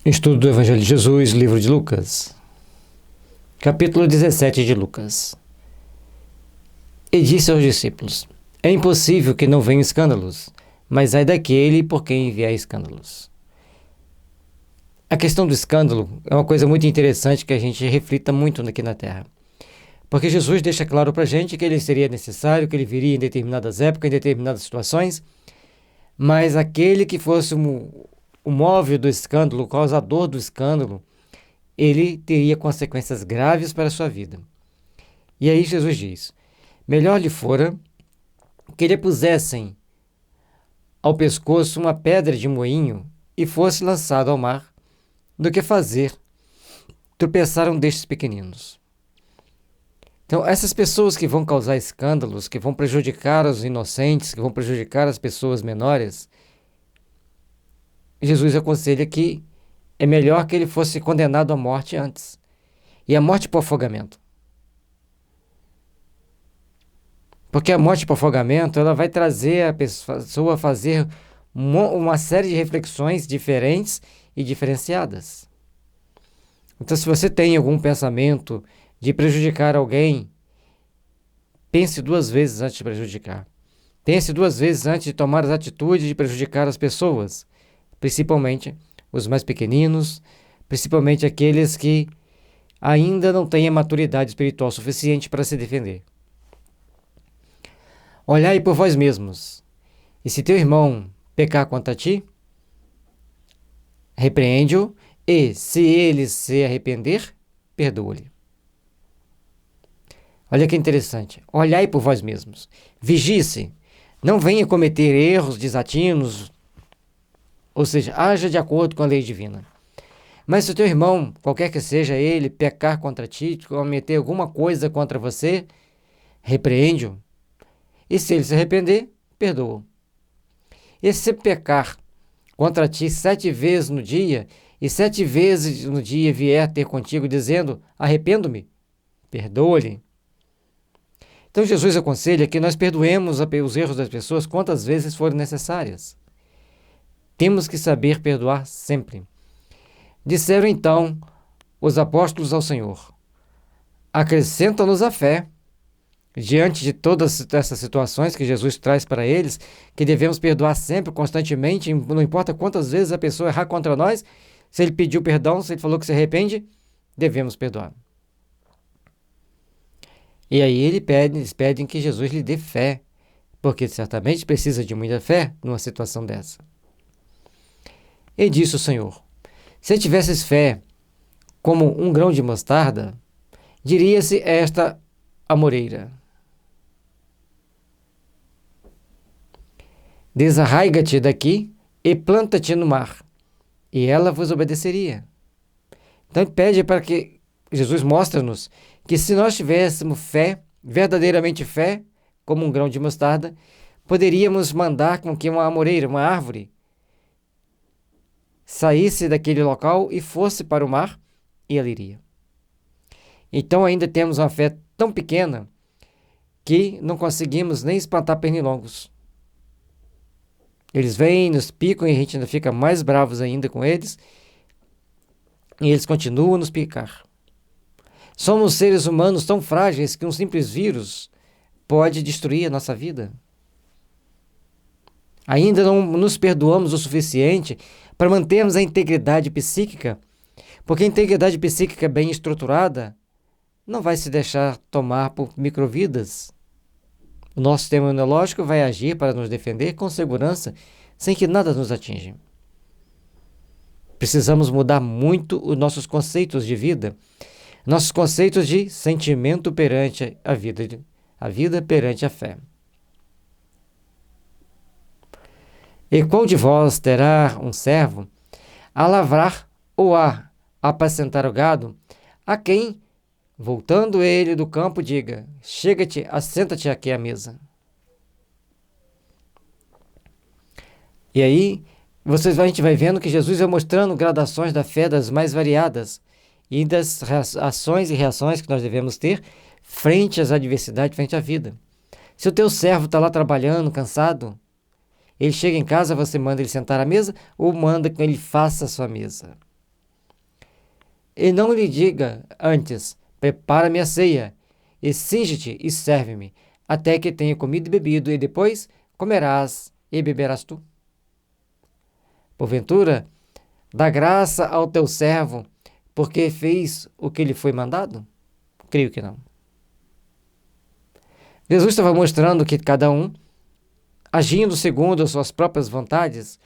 Estudo do Evangelho de Jesus, livro de Lucas, capítulo 17 de Lucas. E disse aos discípulos: É impossível que não venham escândalos, mas ai daquele por quem vier escândalos. A questão do escândalo é uma coisa muito interessante que a gente reflita muito aqui na Terra. Porque Jesus deixa claro para a gente que ele seria necessário, que ele viria em determinadas épocas, em determinadas situações, mas aquele que fosse o móvel do escândalo, o causador do escândalo, ele teria consequências graves para a sua vida. E aí Jesus diz: melhor lhe fora que lhe pusessem ao pescoço uma pedra de moinho e fosse lançado ao mar, do que fazer tropeçar um destes pequeninos. Então, essas pessoas que vão causar escândalos, que vão prejudicar os inocentes, que vão prejudicar as pessoas menores, Jesus aconselha que é melhor que ele fosse condenado à morte antes. E a morte por afogamento. Porque a morte por afogamento, ela vai trazer a pessoa a fazer uma série de reflexões diferentes e diferenciadas. Então, se você tem algum pensamento de prejudicar alguém, pense duas vezes antes de prejudicar. Pense duas vezes antes de tomar as atitudes de prejudicar as pessoas, principalmente os mais pequeninos, principalmente aqueles que ainda não têm a maturidade espiritual suficiente para se defender. Olhai por vós mesmos, e se teu irmão pecar contra ti, repreende-o, e se ele se arrepender, perdoa-lhe. Olha que interessante. Olhai por vós mesmos. Vigie-se. Não venha cometer erros desatinos, ou seja, haja de acordo com a lei divina. Mas se o teu irmão, qualquer que seja ele, pecar contra ti, cometer alguma coisa contra você, repreende-o. E se ele se arrepender, perdoa-o. E se pecar contra ti 7 vezes no dia, e 7 vezes no dia vier ter contigo dizendo: arrependo-me, perdoa-lhe. Então Jesus aconselha que nós perdoemos os erros das pessoas quantas vezes forem necessárias. Temos que saber perdoar sempre. Disseram então os apóstolos ao Senhor: acrescenta-nos a fé. Diante de todas essas situações que Jesus traz para eles, que devemos perdoar sempre, constantemente, não importa quantas vezes a pessoa errar contra nós, se ele pediu perdão, se ele falou que se arrepende, devemos perdoar. E aí eles pedem que Jesus lhe dê fé, porque certamente precisa de muita fé numa situação dessa. E disse o Senhor: se tivesses fé como um grão de mostarda, diria-se esta amoreira: desarraiga-te daqui e planta-te no mar, e ela vos obedeceria. Então pede para que Jesus mostre-nos que se nós tivéssemos fé, verdadeiramente fé, como um grão de mostarda, poderíamos mandar com que uma amoreira, uma árvore, saísse daquele local e fosse para o mar, e ela iria. Então ainda temos uma fé tão pequena que não conseguimos nem espantar pernilongos. Eles vêm, nos picam e a gente ainda fica mais bravos ainda com eles, e eles continuam a nos picar. Somos seres humanos tão frágeis que um simples vírus pode destruir a nossa vida. Ainda não nos perdoamos o suficiente para mantermos a integridade psíquica, porque a integridade psíquica bem estruturada não vai se deixar tomar por microvidas. O nosso sistema imunológico vai agir para nos defender com segurança, sem que nada nos atinja. Precisamos mudar muito os nossos conceitos de vida, nossos conceitos de sentimento perante a vida perante a fé. E qual de vós terá um servo a lavrar ou a apacentar o gado, a quem, voltando ele do campo, diga: chega-te, assenta-te aqui à mesa? E aí, a gente vai vendo que Jesus vai mostrando gradações da fé das mais variadas e das ações e reações que nós devemos ter frente às adversidades, frente à vida. Se o teu servo está lá trabalhando, cansado, ele chega em casa, você manda ele sentar à mesa ou manda que ele faça a sua mesa? e não lhe diga antes: prepara-me a ceia, e cinge-te e serve-me, até que tenha comido e bebido, e depois comerás e beberás tu? Porventura, dá graça ao teu servo, porque fez o que lhe foi mandado? Creio que não. Jesus estava mostrando que cada um, agindo segundo as suas próprias vontades,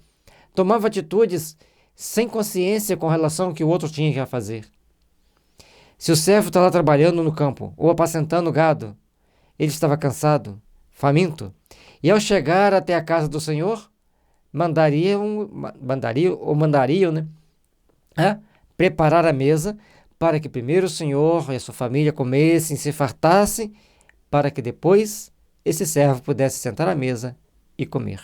tomava atitudes sem consciência com relação ao que o outro tinha que fazer. Se o servo está lá trabalhando no campo ou apacentando o gado, ele estava cansado, faminto, e ao chegar até a casa do Senhor, mandariam, né, preparar a mesa para que primeiro o Senhor e a sua família comessem, se fartassem, para que depois esse servo pudesse sentar à mesa e comer.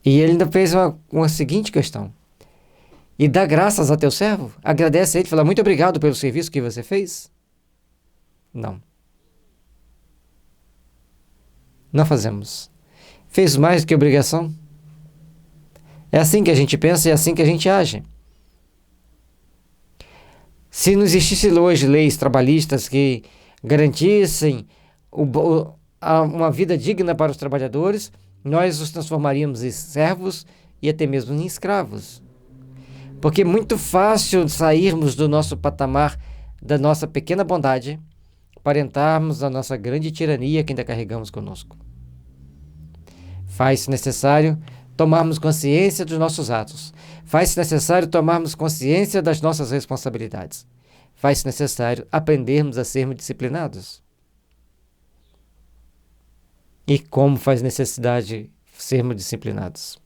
E ele ainda fez uma seguinte questão: e dá graças a teu servo? Agradece a ele, fala muito obrigado pelo serviço que você fez? Não. Não fazemos. Fez mais do que obrigação? É assim que a gente pensa e é assim que a gente age. Se não existisse hoje leis trabalhistas que garantissem uma vida digna para os trabalhadores, nós os transformaríamos em servos e até mesmo em escravos. Porque é muito fácil sairmos do nosso patamar, da nossa pequena bondade, para entrarmos na nossa grande tirania que ainda carregamos conosco. Faz-se necessário tomarmos consciência dos nossos atos. Faz-se necessário tomarmos consciência das nossas responsabilidades. Faz-se necessário aprendermos a sermos disciplinados. E como faz necessidade sermos disciplinados?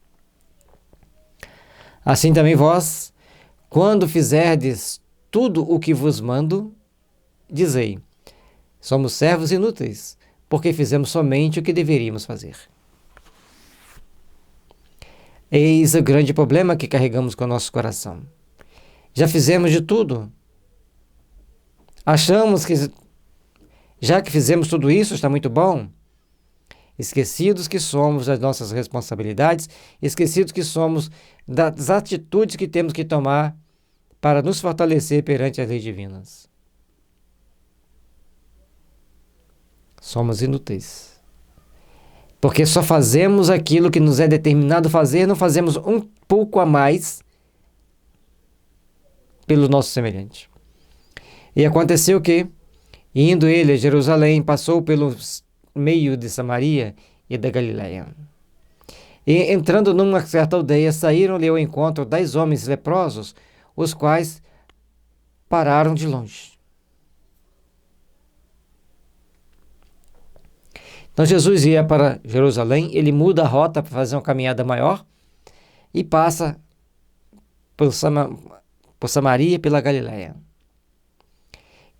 Assim também vós, quando fizerdes tudo o que vos mando, dizei: somos servos inúteis, porque fizemos somente o que deveríamos fazer. Eis o grande problema que carregamos com o nosso coração. Já fizemos de tudo. Achamos que, já que fizemos tudo isso, está muito bom. Esquecidos que somos das nossas responsabilidades, esquecidos que somos das atitudes que temos que tomar para nos fortalecer perante as leis divinas. Somos inúteis. Porque só fazemos aquilo que nos é determinado fazer, não fazemos um pouco a mais pelo nosso semelhante. E aconteceu que, indo ele a Jerusalém, passou pelo meio de Samaria e da Galiléia. E entrando numa certa aldeia, saíram-lhe ao encontro 10 homens leprosos, os quais pararam de longe. Então Jesus ia para Jerusalém, ele muda a rota para fazer uma caminhada maior e passa por Samaria e pela Galiléia.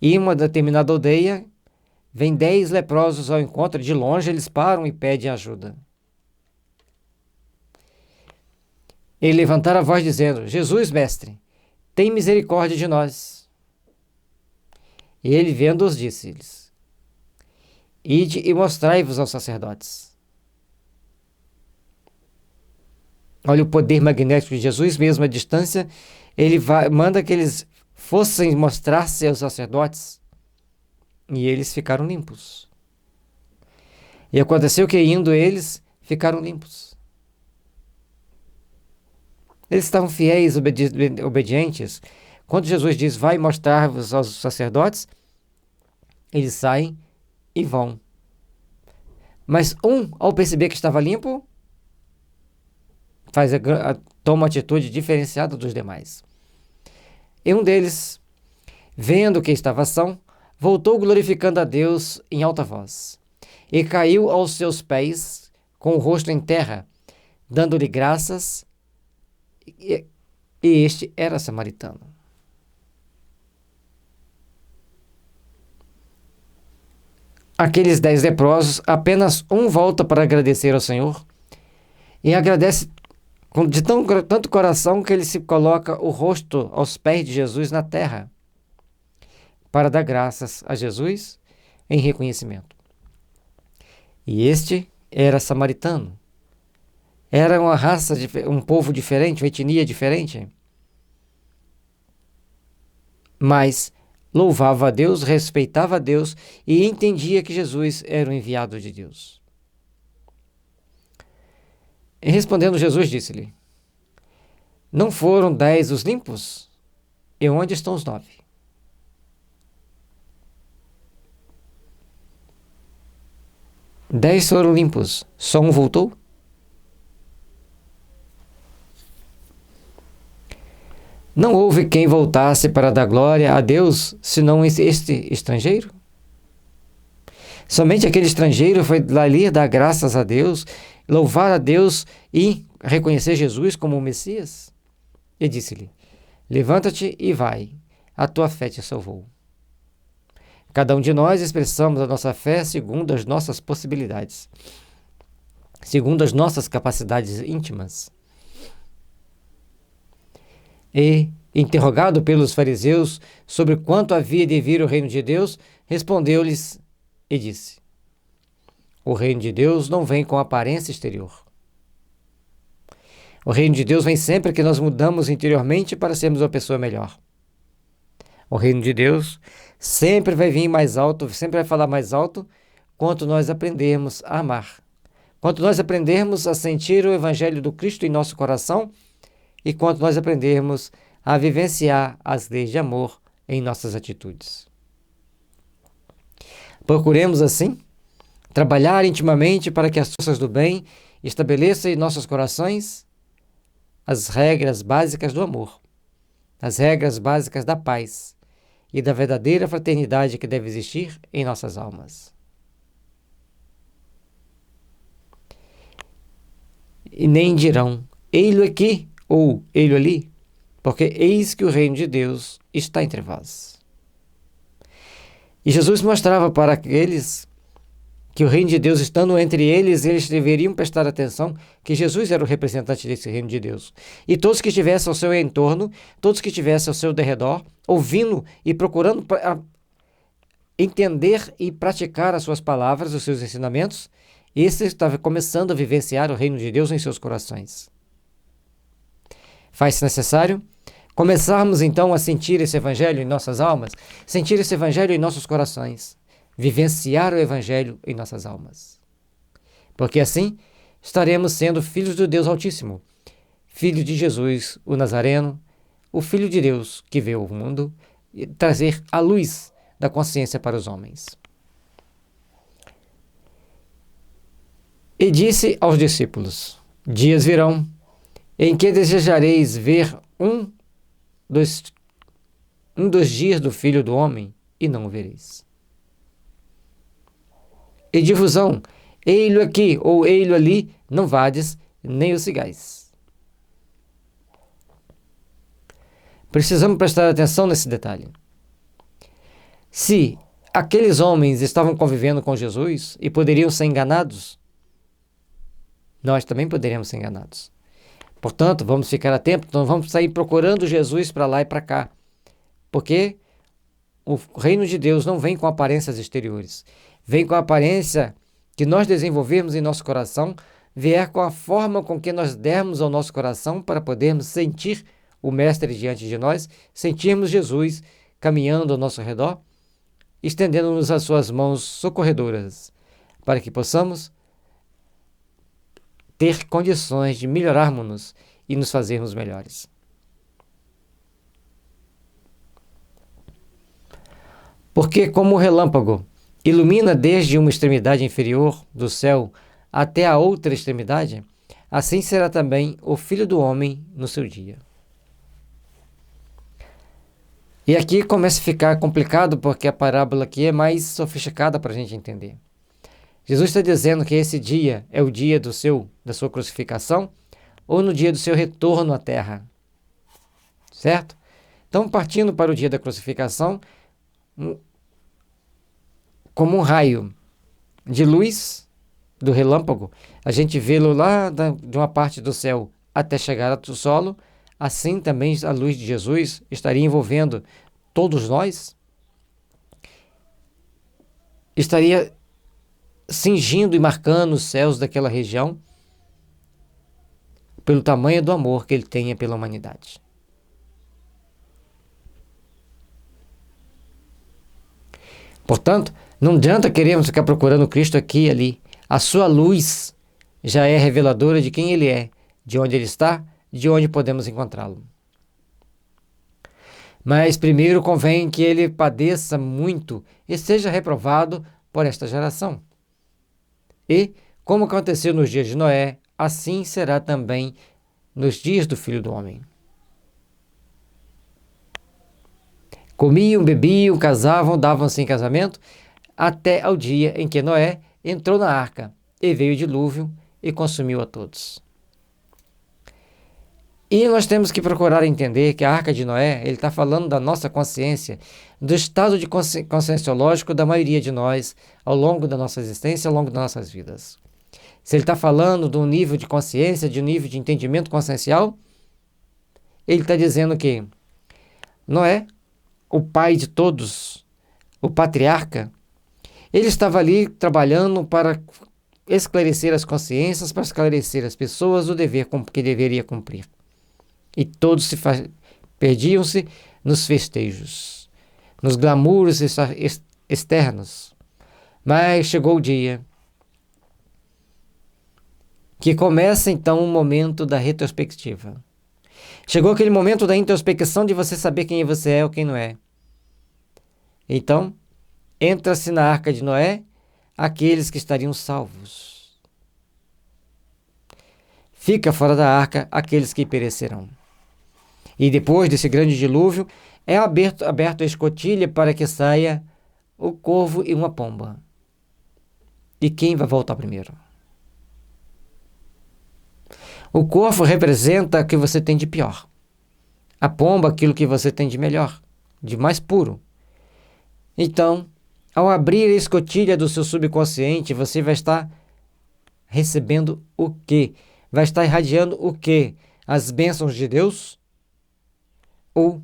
E em uma determinada aldeia, vem 10 leprosos ao encontro, de longe eles param e pedem ajuda. Ele levantaram a voz dizendo: Jesus, mestre, tem misericórdia de nós. E ele, vendo-os, disse-lhes: ide e mostrai-vos aos sacerdotes. Olha o poder magnético de Jesus, mesmo à distância, ele manda que eles fossem mostrar-se aos sacerdotes, e eles ficaram limpos. E aconteceu que, indo eles, ficaram limpos. Eles estavam fiéis, obedientes. Quando Jesus diz: vai mostrar-vos aos sacerdotes, eles saem e vão. Mas ao perceber que estava limpo, toma uma atitude diferenciada dos demais. E um deles, vendo que estava são, voltou glorificando a Deus em alta voz, e caiu aos seus pés com o rosto em terra, dando-lhe graças, e este era samaritano. Aqueles 10 leprosos, apenas um volta para agradecer ao Senhor, e agradece de tanto coração que ele se coloca o rosto aos pés de Jesus na terra, para dar graças a Jesus em reconhecimento. E este era samaritano. Era uma raça, um povo diferente, uma etnia diferente. mas louvava a Deus, respeitava a Deus e entendia que Jesus era o enviado de Deus. E respondendo, Jesus disse-lhe: Não foram 10 os limpos? E onde estão os 9? Dez foram limpos, só um voltou? Não houve quem voltasse para dar glória a Deus, senão este estrangeiro? Somente aquele estrangeiro foi ali dar graças a Deus, louvar a Deus e reconhecer Jesus como o Messias? E disse-lhe: Levanta-te e vai, a tua fé te salvou. Cada um de nós expressamos a nossa fé segundo as nossas possibilidades, segundo as nossas capacidades íntimas. E, interrogado pelos fariseus sobre quanto havia de vir o reino de Deus, respondeu-lhes e disse: O reino de Deus não vem com aparência exterior. O reino de Deus vem sempre que nós mudamos interiormente para sermos uma pessoa melhor. O reino de Deus sempre vai vir mais alto, sempre vai falar mais alto, quanto nós aprendermos a amar. Quanto nós aprendermos a sentir o Evangelho do Cristo em nosso coração e quanto nós aprendermos a vivenciar as leis de amor em nossas atitudes. Procuremos, assim, trabalhar intimamente para que as forças do bem estabeleçam em nossos corações as regras básicas do amor, as regras básicas da paz e da verdadeira fraternidade que deve existir em nossas almas. E nem dirão, ei-lo aqui ou ei-lo ali, porque eis que o reino de Deus está entre vós. E Jesus mostrava para aqueles que o reino de Deus estando entre eles, eles deveriam prestar atenção que Jesus era o representante desse reino de Deus. E todos que estivessem ao seu entorno, todos que estivessem ao seu derredor, ouvindo e procurando entender e praticar as suas palavras, os seus ensinamentos, esse estava começando a vivenciar o reino de Deus em seus corações. Faz-se necessário começarmos então a sentir esse evangelho em nossas almas, sentir esse evangelho em nossos corações, vivenciar o evangelho em nossas almas. Porque assim estaremos sendo filhos do Deus Altíssimo, filho de Jesus, o Nazareno, o Filho de Deus que veio ao mundo e trazer a luz da consciência para os homens. E disse aos discípulos: Dias virão em que desejareis ver um dos dias do Filho do Homem, e não o vereis. E difusão, ei-lo aqui ou ei-lo ali, não vades, nem o sigais. Precisamos prestar atenção nesse detalhe. Se aqueles homens estavam convivendo com Jesus e poderiam ser enganados, nós também poderíamos ser enganados. Portanto, vamos ficar atentos, não vamos sair procurando Jesus para lá e para cá. Porque o reino de Deus não vem com aparências exteriores. Vem com a aparência que nós desenvolvermos em nosso coração, vier com a forma com que nós dermos ao nosso coração para podermos sentir o Mestre diante de nós, sentirmos Jesus caminhando ao nosso redor, estendendo-nos as suas mãos socorredoras, para que possamos ter condições de melhorarmos-nos e nos fazermos melhores. Porque como o relâmpago ilumina desde uma extremidade inferior do céu até a outra extremidade, assim será também o Filho do Homem no seu dia. E aqui começa a ficar complicado, porque a parábola aqui é mais sofisticada para a gente entender. Jesus está dizendo que esse dia é o dia da sua crucificação ou no dia do seu retorno à terra. Certo? Então, partindo para o dia da crucificação, como um raio de luz do relâmpago, a gente vê-lo lá de uma parte do céu até chegar ao solo, assim também a luz de Jesus estaria envolvendo todos nós, estaria cingindo e marcando os céus daquela região pelo tamanho do amor que ele tenha pela humanidade. Portanto, não adianta querermos ficar procurando Cristo aqui e ali. A sua luz já é reveladora de quem Ele é, de onde Ele está, de onde podemos encontrá-lo. Mas primeiro convém que Ele padeça muito e seja reprovado por esta geração. E, como aconteceu nos dias de Noé, assim será também nos dias do Filho do Homem. Comiam, bebiam, casavam, davam-se em casamento, até ao dia em que Noé entrou na arca, e veio o dilúvio e consumiu a todos. E nós temos que procurar entender que a arca de Noé, ele está falando da nossa consciência, do estado de conscienciológico da maioria de nós ao longo da nossa existência, ao longo das nossas vidas. Se ele está falando de um nível de consciência, de um nível de entendimento consciencial, ele está dizendo que Noé, o pai de todos, o patriarca, ele estava ali trabalhando para esclarecer as consciências, para esclarecer as pessoas o dever que deveria cumprir. E todos perdiam-se nos festejos, nos glamours externos. Mas chegou o dia que começa então o momento da retrospectiva. Chegou aquele momento da introspecção de você saber quem você é ou quem não é. Então, entra-se na arca de Noé aqueles que estariam salvos. Fica fora da arca aqueles que perecerão. E depois desse grande dilúvio, é aberto a escotilha para que saia o corvo e uma pomba. E quem vai voltar primeiro? O corvo representa o que você tem de pior. A pomba, aquilo que você tem de melhor, de mais puro. Então, ao abrir a escotilha do seu subconsciente, você vai estar recebendo o quê? Vai estar irradiando o quê? As bênçãos de Deus? Ou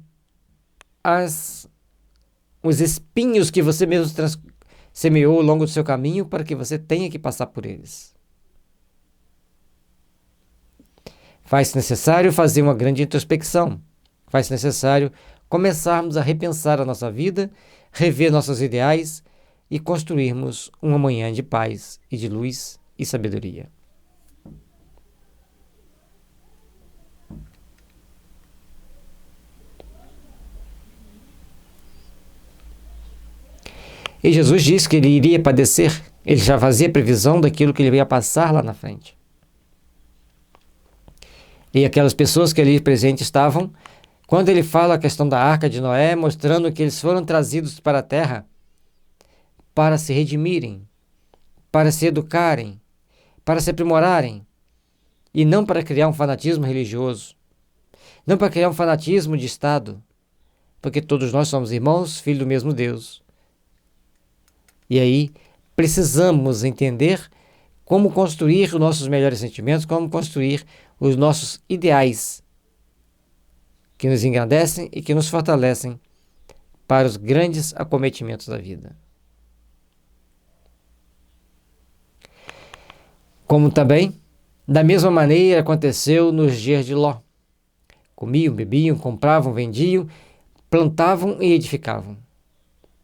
os espinhos que você mesmo semeou ao longo do seu caminho para que você tenha que passar por eles? Faz necessário fazer uma grande introspecção. Faz necessário começarmos a repensar a nossa vida, rever nossos ideais e construirmos uma manhã de paz e de luz e sabedoria. E Jesus disse que ele iria padecer, ele já fazia previsão daquilo que ele ia passar lá na frente. E aquelas pessoas que ali presentes estavam, quando ele fala a questão da arca de Noé, mostrando que eles foram trazidos para a terra para se redimirem, para se educarem, para se aprimorarem, e não para criar um fanatismo religioso, não para criar um fanatismo de Estado, porque todos nós somos irmãos, filhos do mesmo Deus. E aí precisamos entender como construir os nossos melhores sentimentos, como construir os nossos ideais que nos engrandecem e que nos fortalecem para os grandes acometimentos da vida. Como também, da mesma maneira, aconteceu nos dias de Ló. Comiam, bebiam, compravam, vendiam, plantavam e edificavam.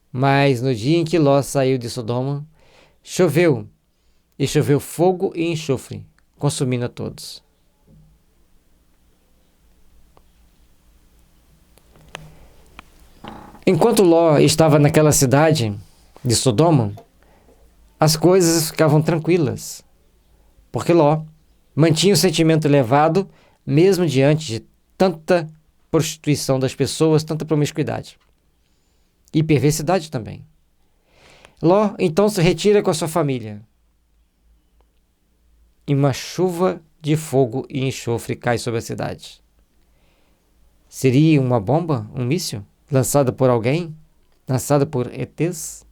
Mas no dia em que Ló saiu de Sodoma, choveu, e choveu fogo e enxofre, consumindo a todos. Enquanto Ló estava naquela cidade de Sodoma, as coisas ficavam tranquilas, porque Ló mantinha o sentimento elevado mesmo diante de tanta prostituição das pessoas, tanta promiscuidade. E perversidade também. Ló então se retira com a sua família. E uma chuva de fogo e enxofre cai sobre a cidade. Seria uma bomba, um míssil, lançada por alguém? Lançada por ETs?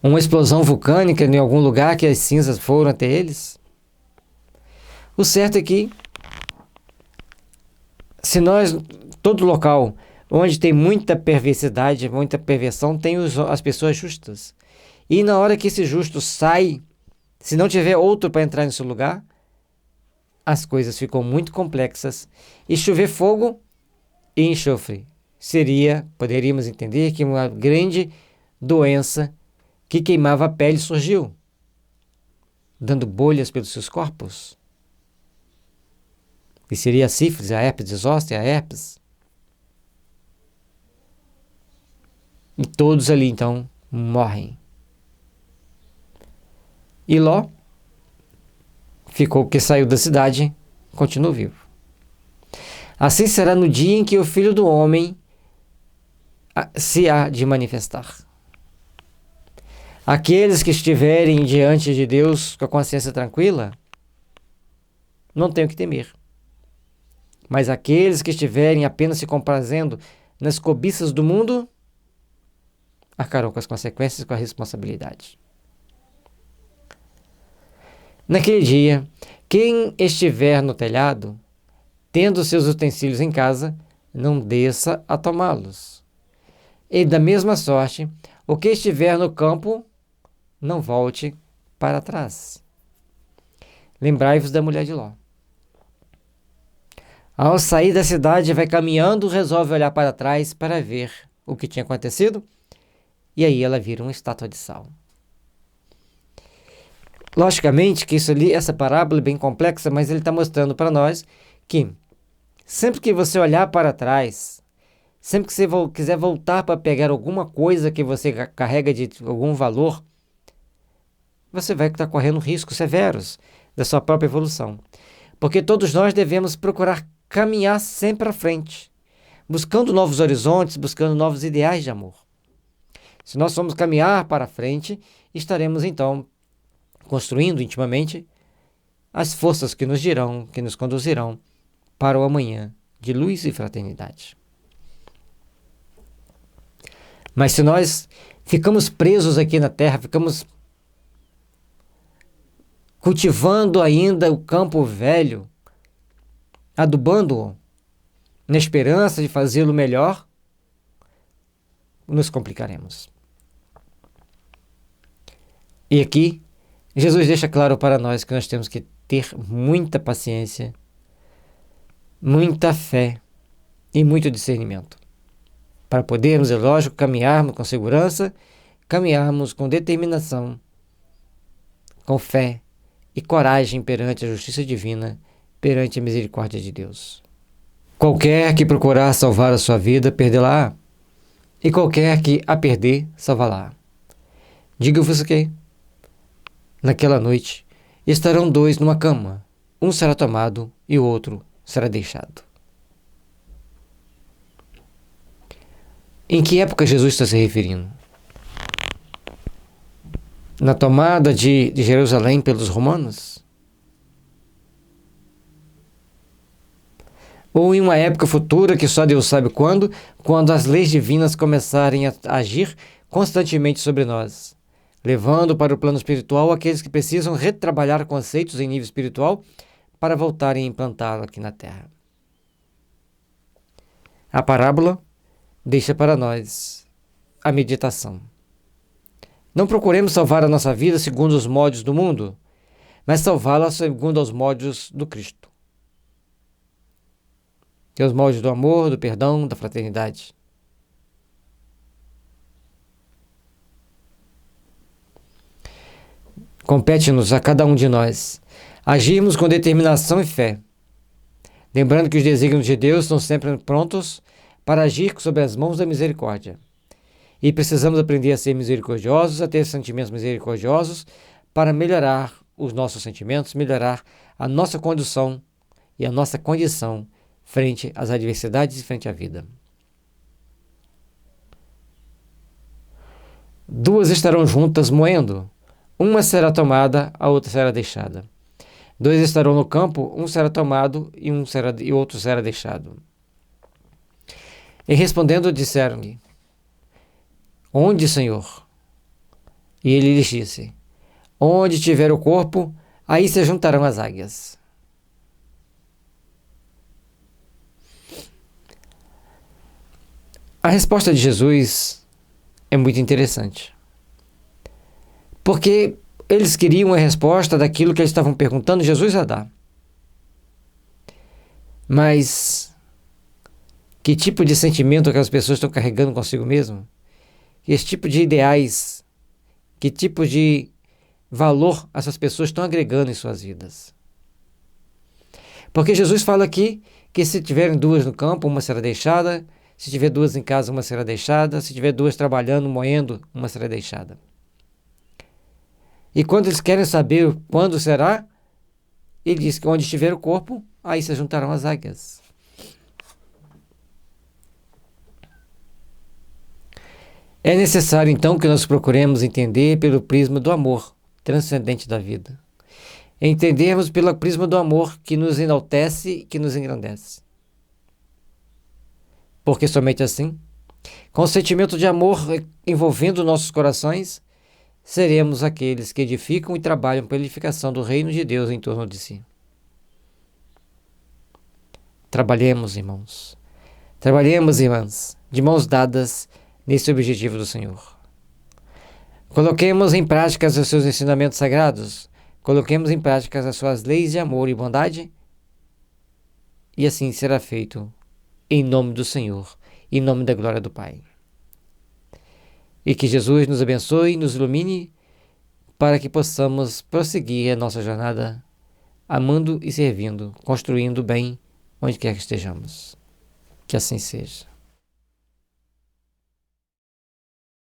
Uma explosão vulcânica em algum lugar que as cinzas foram até eles? O certo é que, se nós, todo local onde tem muita perversidade, muita perversão, tem as pessoas justas. E na hora que esse justo sai, se não tiver outro para entrar nesse lugar, as coisas ficam muito complexas. E chover fogo e enxofre. poderíamos entender que uma grande doença que queimava a pele surgiu, dando bolhas pelos seus corpos. E seria a sífilis, a herpes zoster, a herpes. E todos ali, então, morrem. E Ló ficou, porque saiu da cidade, continuou vivo. Assim será no dia em que o Filho do Homem se há de manifestar. Aqueles que estiverem diante de Deus com a consciência tranquila, não têm o que temer. Mas aqueles que estiverem apenas se comprazendo nas cobiças do mundo, arcarão com as consequências e com a responsabilidade. Naquele dia, quem estiver no telhado, tendo seus utensílios em casa, não desça a tomá-los. E da mesma sorte, o que estiver no campo, não volte para trás. Lembrai-vos da mulher de Ló. Ao sair da cidade, vai caminhando, resolve olhar para trás para ver o que tinha acontecido, e aí ela vira uma estátua de sal. Logicamente que essa parábola é bem complexa, mas ele está mostrando para nós que sempre que você olhar para trás, sempre que você quiser voltar para pegar alguma coisa que você carrega de algum valor, você vai estar correndo riscos severos da sua própria evolução. Porque todos nós devemos procurar caminhar sempre à frente, buscando novos horizontes, buscando novos ideais de amor. Se nós formos caminhar para frente, estaremos então construindo intimamente as forças que nos conduzirão para o amanhã de luz e fraternidade. Mas se nós ficamos presos aqui na Terra, ficamos cultivando ainda o campo velho, adubando-o, na esperança de fazê-lo melhor, nos complicaremos. E aqui, Jesus deixa claro para nós que nós temos que ter muita paciência, muita fé e muito discernimento, para podermos, é lógico, caminharmos com segurança, caminharmos com determinação, com fé e coragem perante a justiça divina, perante a misericórdia de Deus. Qualquer que procurar salvar a sua vida, perdê-la, e qualquer que a perder, salvá-la. Digo-vos que, naquela noite, estarão dois numa cama, um será tomado e o outro será deixado. Em que época Jesus está se referindo? Na tomada de Jerusalém pelos romanos? Ou em uma época futura que só Deus sabe quando as leis divinas começarem a agir constantemente sobre nós, levando para o plano espiritual aqueles que precisam retrabalhar conceitos em nível espiritual para voltarem a implantá-lo aqui na Terra. A parábola deixa para nós a meditação. Não procuremos salvar a nossa vida segundo os modos do mundo, mas salvá-la segundo os modos do Cristo. Que é os moldes do amor, do perdão, da fraternidade. Compete-nos a cada um de nós agirmos com determinação e fé, lembrando que os desígnios de Deus estão sempre prontos para agir sob as mãos da misericórdia. E precisamos aprender a ser misericordiosos, a ter sentimentos misericordiosos para melhorar os nossos sentimentos, melhorar a nossa condição e a nossa condição frente às adversidades e frente à vida. Duas estarão juntas moendo, uma será tomada, a outra será deixada. Dois estarão no campo, um será tomado e outro será deixado. E respondendo disseram-lhe: Onde, Senhor? E ele lhes disse: Onde tiver o corpo, aí se juntarão as águias. A resposta de Jesus é muito interessante, porque eles queriam a resposta daquilo que eles estavam perguntando, Jesus a dar. Mas Que tipo de sentimento aquelas pessoas estão carregando consigo mesmo? Que tipo de ideais, que tipo de valor essas pessoas estão agregando em suas vidas? Porque Jesus fala aqui que se tiverem duas no campo, uma será deixada, se tiver duas em casa, uma será deixada, se tiver duas trabalhando, moendo, uma será deixada. E quando eles querem saber quando será, ele diz que onde estiver o corpo, aí se juntarão as águias. É necessário, então, que nós procuremos entender pelo prisma do amor transcendente da vida. Entendermos pelo prisma do amor que nos enaltece e que nos engrandece. Porque somente assim, com o sentimento de amor envolvendo nossos corações, seremos aqueles que edificam e trabalham pela edificação do reino de Deus em torno de si. Trabalhemos, irmãos. Trabalhemos, irmãs, de mãos dadas nesse objetivo do Senhor. Coloquemos em prática os seus ensinamentos sagrados. Coloquemos em prática as suas leis de amor e bondade. E assim será feito em nome do Senhor, em nome da glória do Pai. E que Jesus nos abençoe e nos ilumine para que possamos prosseguir a nossa jornada amando e servindo, construindo bem onde quer que estejamos. Que assim seja.